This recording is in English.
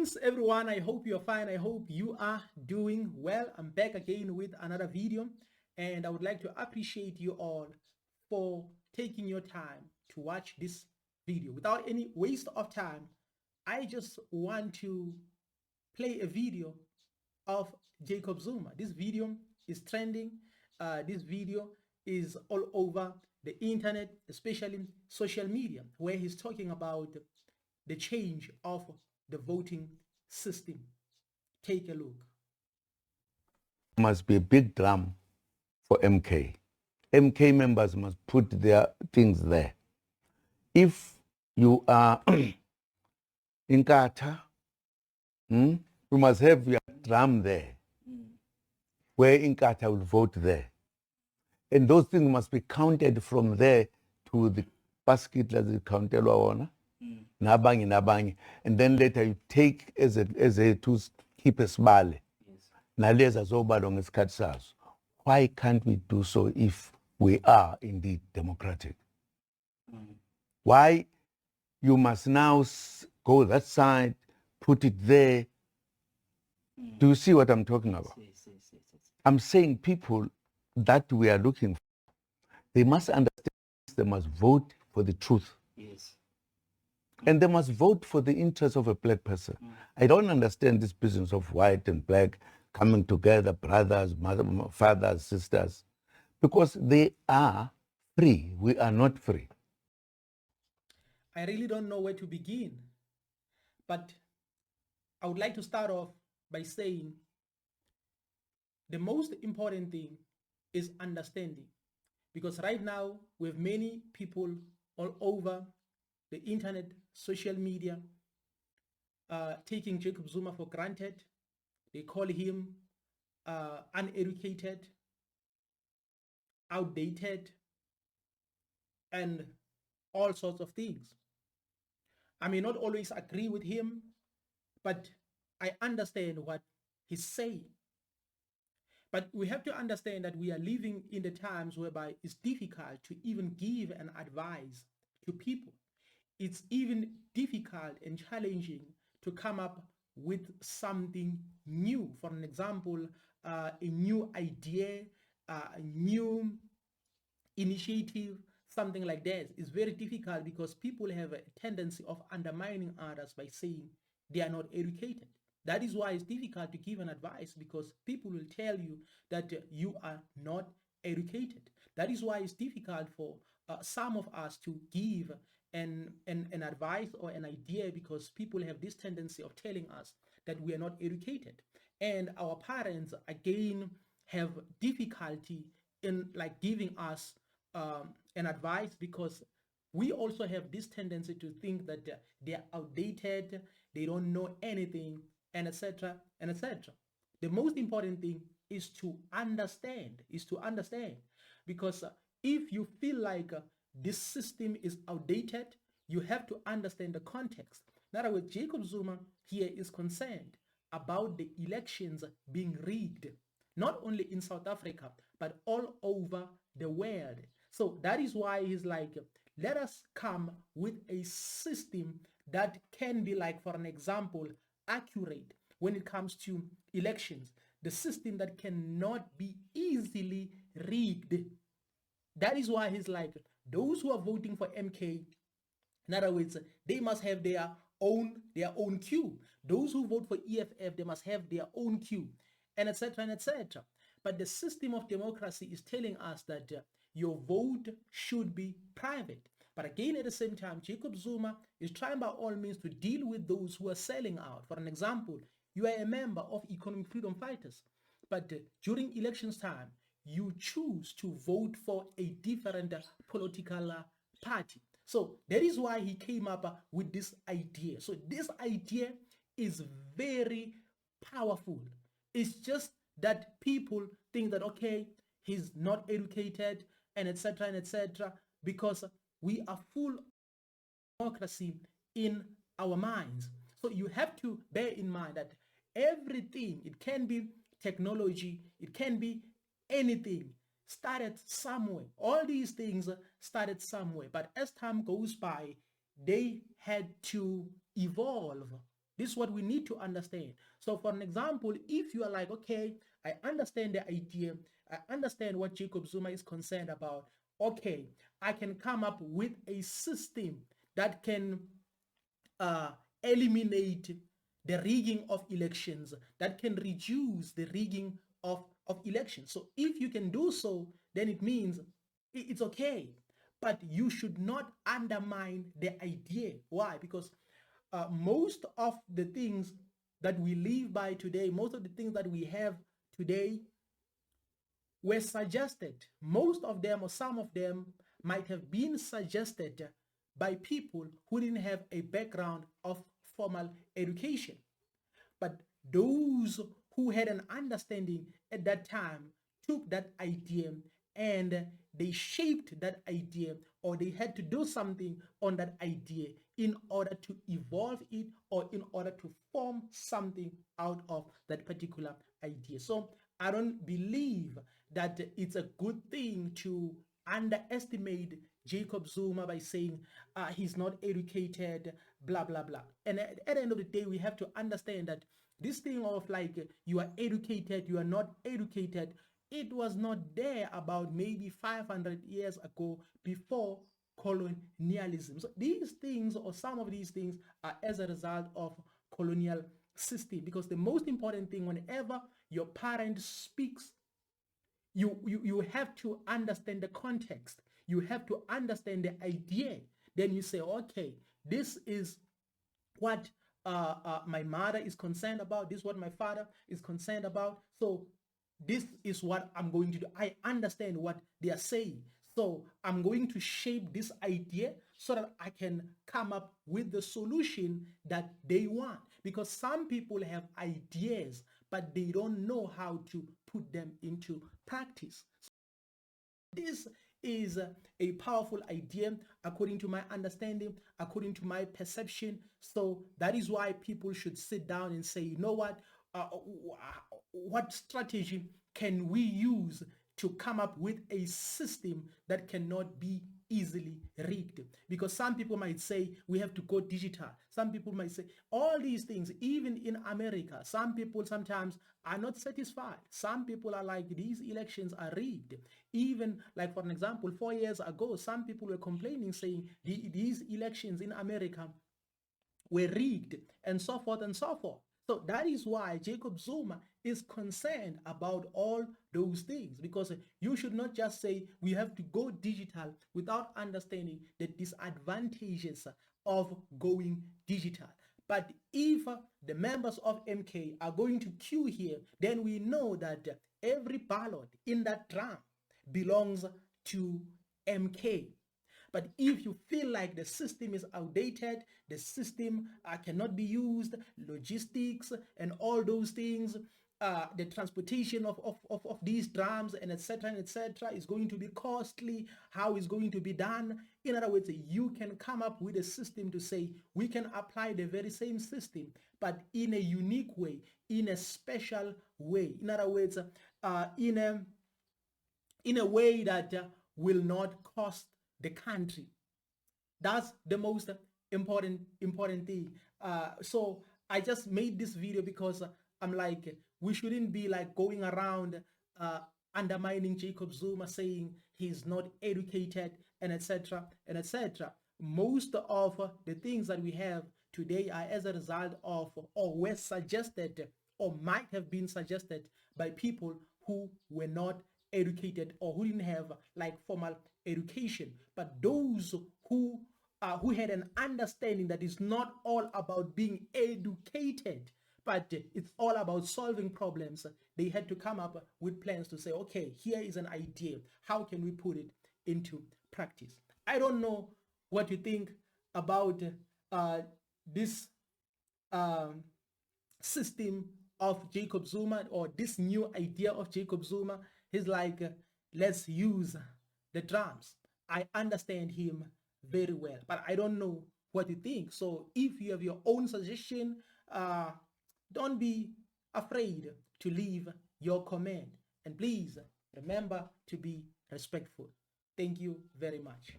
Greetings everyone, I hope you're fine. I hope you are doing well. I'm back again with another video, and I would like to appreciate you all for taking your time to watch this video. Without any waste of time, I just want to play a video of Jacob Zuma. This video is trending. This video is all over the internet, especially social media, where he's talking about the change of the voting system. Take a look. Must be a big drum for MK. MK members must put their things there. If you are in Qatar, you must have your drum there, where in Qatar will vote there. And those things must be counted from there to the basket that is counted on. Nabangi. And then later you take as a to keep a smile. Why can't we do so if we are indeed democratic? Why you must now go that side, put it there? Do you see what I'm talking about? I'm saying people that we are looking for, they must understand they must vote for the truth. Yes. And they must vote for the interest of a black person. I don't understand this business of white and black coming together, brothers, fathers, sisters, because they are free. We are not free. I really don't know where to begin, but I would like to start off by saying the most important thing is understanding, because right now we have many people all over the internet, social media, taking Jacob Zuma for granted. They call him uneducated, outdated, and all sorts of things. I may not always agree with him, but I understand what he's saying. But we have to understand that we are living in the times whereby it's difficult to even give an advice to people. It's even difficult and challenging to come up with something new. For an example, a new idea, a new initiative, something like that is very difficult because people have a tendency of undermining others by saying they are not educated. That is why it's difficult to give an advice, because people will tell you that you are not educated. That is why it's difficult for some of us to give an advice or an idea, because people have this tendency of telling us that we are not educated. And our parents, again, have difficulty in like giving us an advice, because we also have this tendency to think that they are outdated, they don't know anything, and etc. and etc. The most important thing is to understand, because if you feel like this system is outdated, you have to understand the context. In other words, Jacob Zuma here is concerned about the elections being rigged, not only in South Africa, but all over the world. So that is why he's like, let us come with a system that can be, like, for an example, accurate when it comes to elections, the system that cannot be easily rigged. That is why he's like, those who are voting for MK, in other words, they must have their own queue. Those who vote for EFF, they must have their own queue, and etc. and etc. But the system of democracy is telling us that your vote should be private. But again, at the same time, Jacob Zuma is trying by all means to deal with those who are selling out. For an example, you are a member of Economic Freedom Fighters, but during elections time, you choose to vote for a different political party. So that is why he came up with this idea. So this idea is very powerful. It's just that people think that, okay, he's not educated and etc., because we are full of democracy in our minds. So you have to bear in mind that everything, it can be technology, it can be anything, started somewhere. All these things started somewhere, but as time goes by, they had to evolve. This is what we need to understand. So for an example, if you are like, okay, I understand the idea, I understand what Jacob Zuma is concerned about, okay, I can come up with a system that can uh, eliminate the rigging of elections, that can reduce the rigging of elections. So if you can do so, then it means it's okay. But you should not undermine the idea. Why? Because most of the things that we live by today, most of the things that we have today were suggested. Most of them, or some of them, might have been suggested by people who didn't have a background of formal education. But those who had an understanding at that time took that idea and they shaped that idea, or they had to do something on that idea in order to evolve it, or in order to form something out of that particular idea. So I don't believe that it's a good thing to underestimate Jacob Zuma by saying he's not educated, blah, blah, blah. And at the end of the day, we have to understand that this thing of like you are educated, you are not educated, it was not there about maybe 500 years ago before colonialism. So these things, or some of these things, are as a result of colonial system. Because the most important thing, whenever your parent speaks, you have to understand the context. You have to understand the idea. Then you say, okay, this is what my mother is concerned about. This is what my father is concerned about. So this is what I'm going to do. I understand what they are saying. So I'm going to shape this idea so that I can come up with the solution that they want. Because some people have ideas, but they don't know how to put them into practice. This is a powerful idea according to my understanding, according to my perception. So that is why people should sit down and say, you know what strategy can we use to come up with a system that cannot be easily rigged? Because some people might say we have to go digital. Some people might say all these things. Even in America, some people sometimes are not satisfied. Some people are like, these elections are rigged. Even like, for an example, 4 years ago, some people were complaining, saying these elections in America were rigged, and so forth and so forth. So that is why Jacob Zuma is concerned about all those things, because you should not just say we have to go digital without understanding the disadvantages of going digital. But if the members of MK are going to queue here, then we know that every ballot in that drum belongs to MK. But if you feel like the system is outdated, the system cannot be used, logistics and all those things, the transportation of these drums and etc. is going to be costly, how is going to be done? In other words, you can come up with a system to say we can apply the very same system, but in a unique way, in a special way. In other words, in a way that will not cost the country. That's the most important thing. So I just made this video because I'm like, we shouldn't be like going around undermining Jacob Zuma, saying he's not educated and etc. and etc. Most of the things that we have today are as a result of, or were suggested, or might have been suggested by people who were not educated, or who didn't have like formal education. But those who had an understanding that it's not all about being educated, but it's all about solving problems, they had to come up with plans to say, okay, here is an idea. How can we put it into practice? I don't know what you think about this um, system of Jacob Zuma, or this new idea of Jacob Zuma. He's like, let's use the drums. I understand him very well, but I don't know what you think. So if you have your own suggestion, don't be afraid to leave your comment. And please remember to be respectful. Thank you very much.